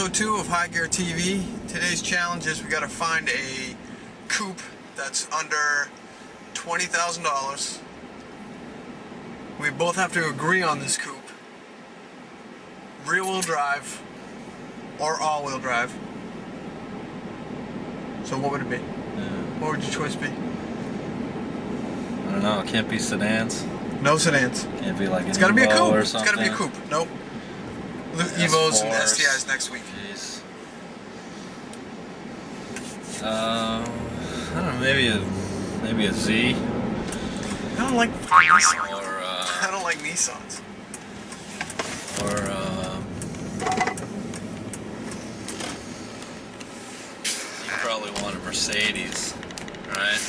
episode 2 of High Gear TV. Today's challenge is we gotta find a coupe that's under $20,000. We both have to agree on this coupe. Rear-wheel drive or all-wheel drive. So what would it be? What would your choice be? I don't know. It can't be sedans. No sedans. Can't be like an It's gotta be a Evo coupe. or It's something. gotta be a coupe. Nope. Evos and STIs next week. Jeez. I don't know. Maybe a Z. I don't like Nissan. Or I don't like Nissans. Or you probably want a Mercedes, right?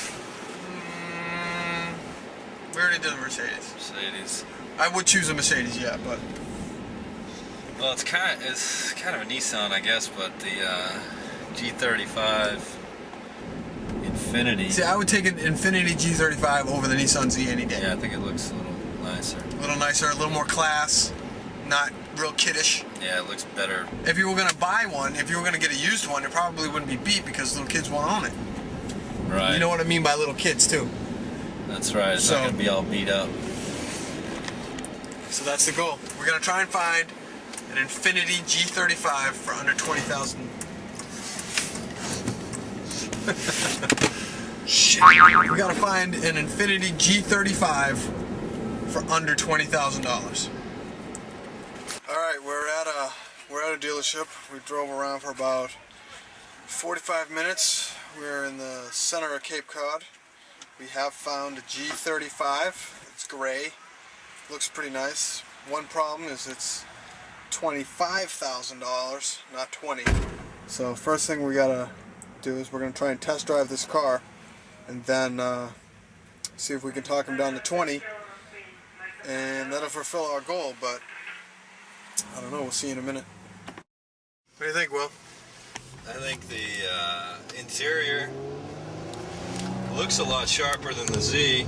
We already did a Mercedes. Mercedes. I would choose a Mercedes, yeah, but Well, it's kind of a Nissan, I guess, but the G35 Infinity. see, I would take an Infiniti G35 over the Nissan Z any day. Yeah, I think it looks a little nicer. A little nicer, a little more class, not real kiddish. Yeah, it looks better. If you were gonna buy one, if you were gonna get a used one, it probably wouldn't be beat because little kids won't own it. Right. You know what I mean by little kids too. That's right. It's not gonna be all beat up. So that's the goal. We're gonna try and find an Infiniti G35 for under 20,000. Shit. We gotta find an Infiniti G35 for under $20,000. All right, we're at a dealership. We drove around for about 45 minutes. We're in the center of Cape Cod. We have found a G35. It's gray. Looks pretty nice. One problem is it's $25,000, not 20. So first thing we gotta do is we're gonna try and test drive this car, and then see if we can talk him down to 20, and that'll fulfill our goal. But I don't know. We'll see in a minute. What do you think, Will? I think the interior looks a lot sharper than the Z.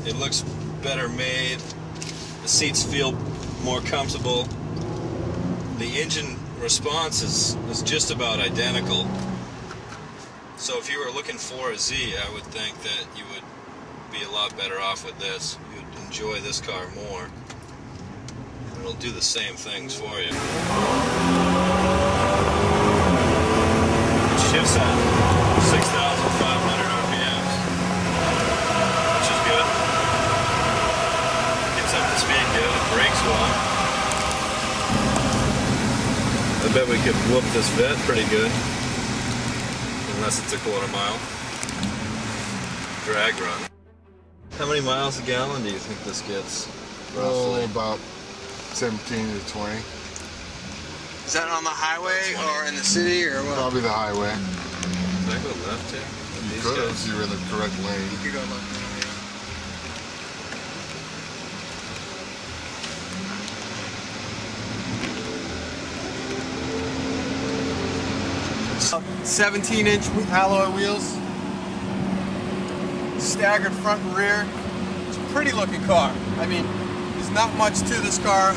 It looks better made. The seats feel more comfortable. The engine response is just about identical. So if you were looking for a Z, I would think that you would be a lot better off with this. You'd enjoy this car more. It'll do the same things for you. It shifts at 6,500 RPMs, which is good. Gets up to speed good. It brakes well. I bet we could whoop this vet pretty good, unless it's a quarter mile drag run. How many miles a gallon do you think this gets? Oh, about 17 to 20. Is that on the highway or in the city or what? Probably the highway. Did I go left here? You could have, so you're in the correct lane. You could go left. 17-inch alloy wheels, staggered front and rear. It's a pretty looking car. I mean, there's not much to this car.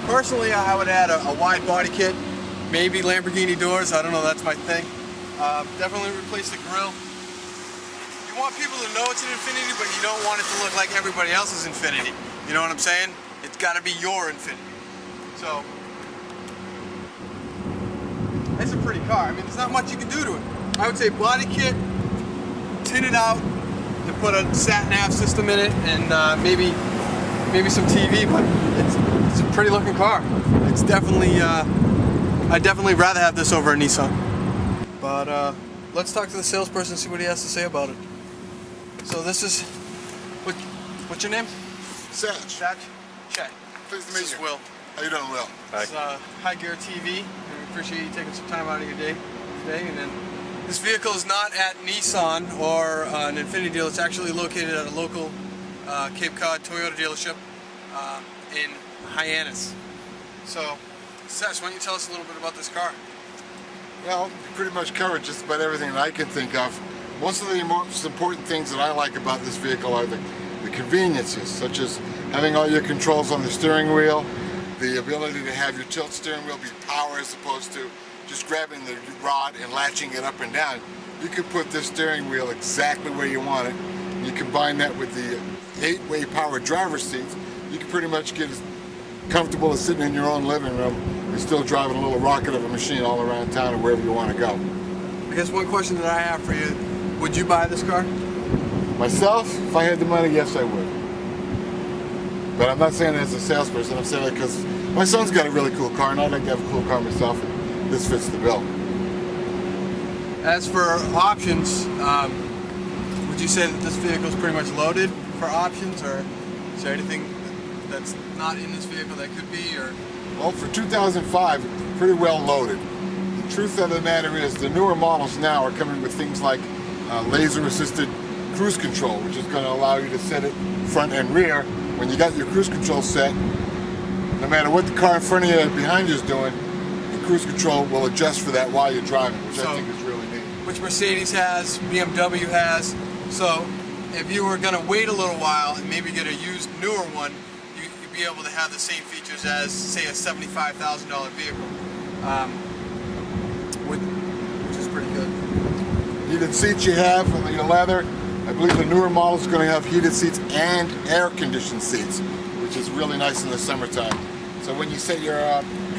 Personally, I would add a wide body kit, maybe Lamborghini doors. I don't know, that's my thing. Definitely replace the grille. You want people to know it's an Infiniti, but you don't want it to look like everybody else's Infiniti. You know what I'm saying? It's got to be your Infiniti. So, it's a pretty car. I mean, there's not much you can do to it. I would say body kit, tin it out, and put a sat-nav system in it, and maybe some TV. But it's a pretty looking car. It's definitely I'd definitely rather have this over a Nissan. But let's talk to the salesperson and see what he has to say about it. So this is what's your name? Satch. Chet. Pleased to This meet is you. Will. How you doing, Will? It's High Gear TV, and we appreciate you taking some time out of your day today. And then this vehicle is not at Nissan or an Infiniti deal. It's actually located at a local Cape Cod Toyota dealership in Hyannis. So, Seth, why don't you tell us a little bit about this car? Well, you pretty much covered just about everything that I can think of. Most of the most important things that I like about this vehicle are the conveniences, such as having all your controls on the steering wheel, the ability to have your tilt steering wheel be power as opposed to just grabbing the rod and latching it up and down. You can put this steering wheel exactly where you want it. You combine that with the 8-way power driver's seats, you can pretty much get as comfortable as sitting in your own living room and still driving a little rocket of a machine all around town or wherever you want to go. I guess one question that I have for you, would you buy this car? Myself, if I had the money, yes I would. But I'm not saying it as a salesperson, I'm saying it because my son's got a really cool car and I'd like to have a cool car myself, and this fits the bill. As for options, would you say that this vehicle is pretty much loaded for options, or is there anything that's not in this vehicle that could be? Or Well, for 2005, it's pretty well loaded. The truth of the matter is the newer models now are coming with things like laser-assisted cruise control, which is going to allow you to set it front and rear. When you got your cruise control set, no matter what the car in front of you and behind you is doing, the cruise control will adjust for that while you're driving, which I think is really neat. Which Mercedes has, BMW has. So if you were going to wait a little while and maybe get a used newer one, you'd be able to have the same features as, say, a $75,000 vehicle, which is pretty good. Heated seats you have on your leather. I believe the newer model is going to have heated seats and air-conditioned seats, which is really nice in the summertime. So when you set your,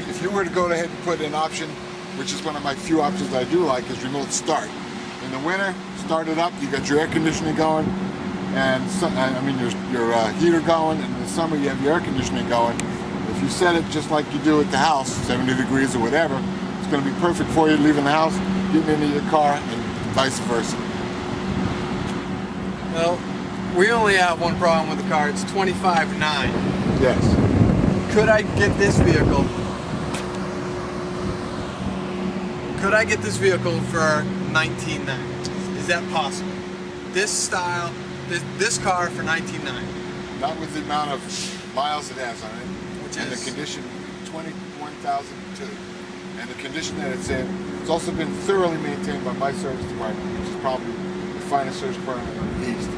if you were to go ahead and put an option, which is one of my few options I do like, is remote start. In the winter, start it up, you got your air conditioning going, and your heater going, and in the summer you have your air conditioning going. If you set it just like you do at the house, 70 degrees or whatever, it's going to be perfect for you leaving the house, getting into your car, and vice versa. Well, we only have one problem with the car. It's $25,900. Yes. Could I get this vehicle? Could I get this vehicle for $19,900? Is that possible? This style, this car for $19,900? Not with the amount of miles it has on it, Which and is the condition, 21,002. And the condition that it's in, it's also been thoroughly maintained by my service department, which is probably the finest service department in the East.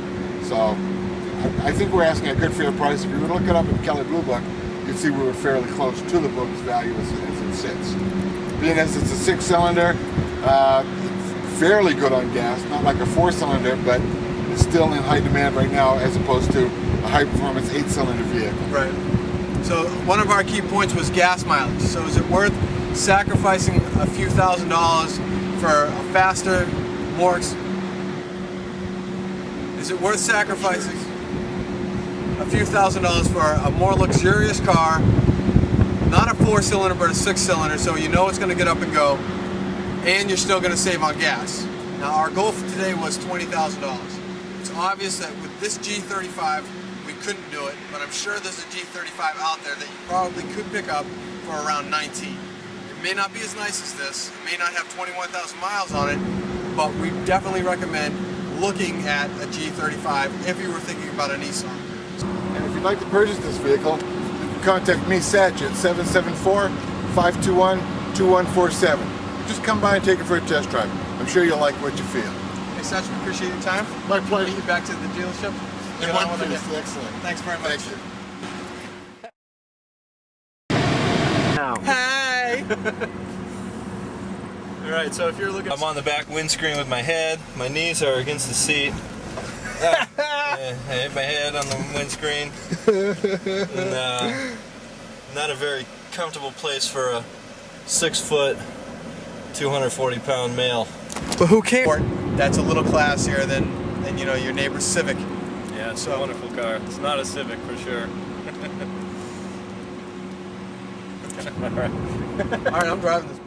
So I think we're asking a good fair price. If you were to look it up in Kelley Blue Book, you'd see we were fairly close to the book's value as it sits. Being as it's a 6-cylinder, fairly good on gas, not like a 4-cylinder, but it's still in high demand right now as opposed to a high-performance 8-cylinder vehicle. right. So one of our key points was gas mileage. So is it worth sacrificing a few $1,000s for a faster, is it worth sacrificing a few $1,000s for a more luxurious car, not a 4-cylinder but a 6-cylinder, so you know it's going to get up and go, and you're still going to save on gas? Now our goal for today was $20,000. It's obvious that with this G35 we couldn't do it, but I'm sure there's a G35 out there that you probably could pick up for around $19,000. It may not be as nice as this, it may not have 21,000 miles on it, but we definitely recommend looking at a G35 if you were thinking about a Nissan. And if you'd like to purchase this vehicle, you can contact me, Satch, at 774-521-2147. Just come by and take it for a test drive. I'm sure you'll like what you feel. Hey Satch, we appreciate your time. My pleasure. Get you back to the dealership. In Get one on with it. piece. Excellent. Thanks very much. Thank you. Now. Hey! Alright, so if you're looking... I'm on the back windscreen with my head. My knees are against the seat. I hit my head on the windscreen. And, not a very comfortable place for a 6-foot, 240-pound male. But who cares? That's a little classier than you know, your neighbor's Civic. Yeah, it's a wonderful car. It's not a Civic for sure. Alright, I'm driving this.